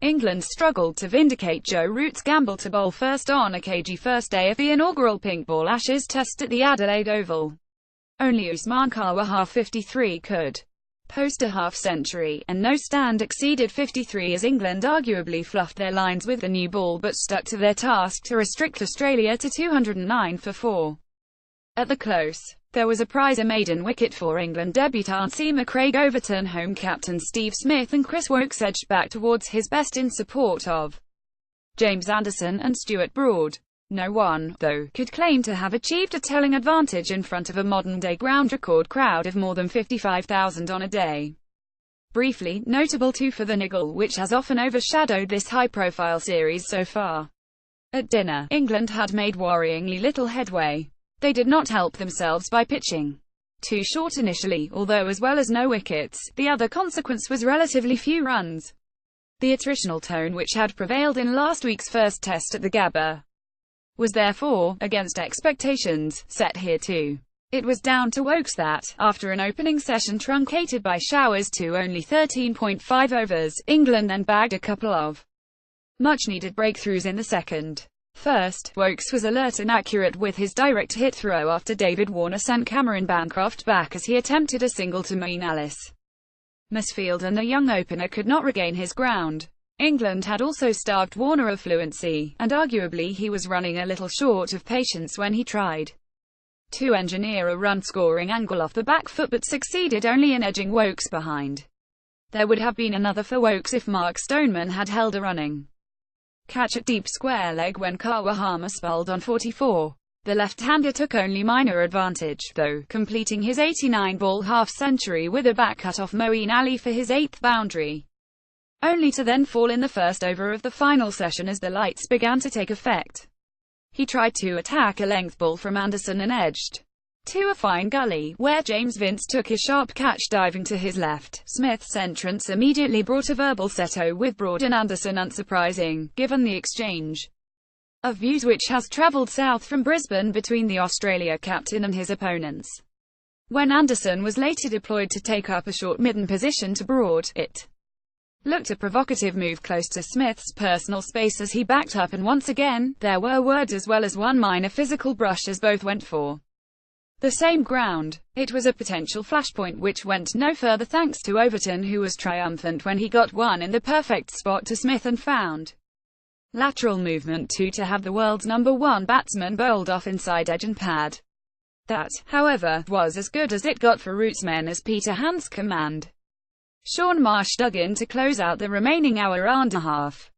England struggled to vindicate Joe Root's gamble to bowl first on a cagey first day of the inaugural pinkball Ashes test at the Adelaide Oval. Only Usman Khawaja 53 could post a half-century, and no stand exceeded 53 as England arguably fluffed their lines with the new ball but stuck to their task to restrict Australia to 209 for 4. At the close, there was a prize, a maiden wicket for England debutant seamer Craig Overton. Home captain Steve Smith and Chris Woakes edged back towards his best in support of James Anderson and Stuart. No one, though, could claim to have achieved a telling advantage in front of a modern-day ground record crowd of more than 55,000 on a day. Briefly notable too for the niggle, which has often overshadowed this high-profile series so far. At dinner, England had made worryingly little headway. They did not help themselves by pitching too short initially, although as well as no wickets, the other consequence was relatively few runs. The attritional tone which had prevailed in last week's first test at the Gabba was therefore, against expectations, set here too. It was down to Woakes that, after an opening session truncated by showers to only 13.5 overs, England then bagged a couple of much-needed breakthroughs in the second. First, Woakes was alert and accurate with his direct hit throw after David Warner sent Cameron Bancroft back as he attempted a single to Moeen Ellis' and the young opener could not regain his ground. England had also starved Warner of fluency, and arguably he was running a little short of patience when he tried to engineer a run-scoring angle off the back foot but succeeded only in edging Woakes behind. There would have been another for Woakes if Mark Stoneman had held a running catch at deep square leg when Khawaja spelled on 44. The left-hander took only minor advantage, though, completing his 89-ball half-century with a back cut off Moeen Ali for his 8th boundary, only to then fall in the first over of the final session as the lights began to take effect. He tried to attack a length ball from Anderson and edged to a fine gully, where James Vince took his sharp catch diving to his left. Smith's entrance immediately brought a verbal settle with Broad and Anderson, unsurprising, given the exchange of views which has travelled south from Brisbane between the Australia captain and his opponents. When Anderson was later deployed to take up a short midden position to Broad, it looked a provocative move close to Smith's personal space as he backed up, and once again, there were words as well as one minor physical brush as both went for the same ground. It was a potential flashpoint which went no further thanks to Overton, who was triumphant when he got one in the perfect spot to Smith and found lateral movement too to have the world's #1 batsman bowled off inside edge and pad. That, however, was as good as it got for Root's men as Peter Hand's command. Shaun Marsh dug in to close out the remaining hour and a half.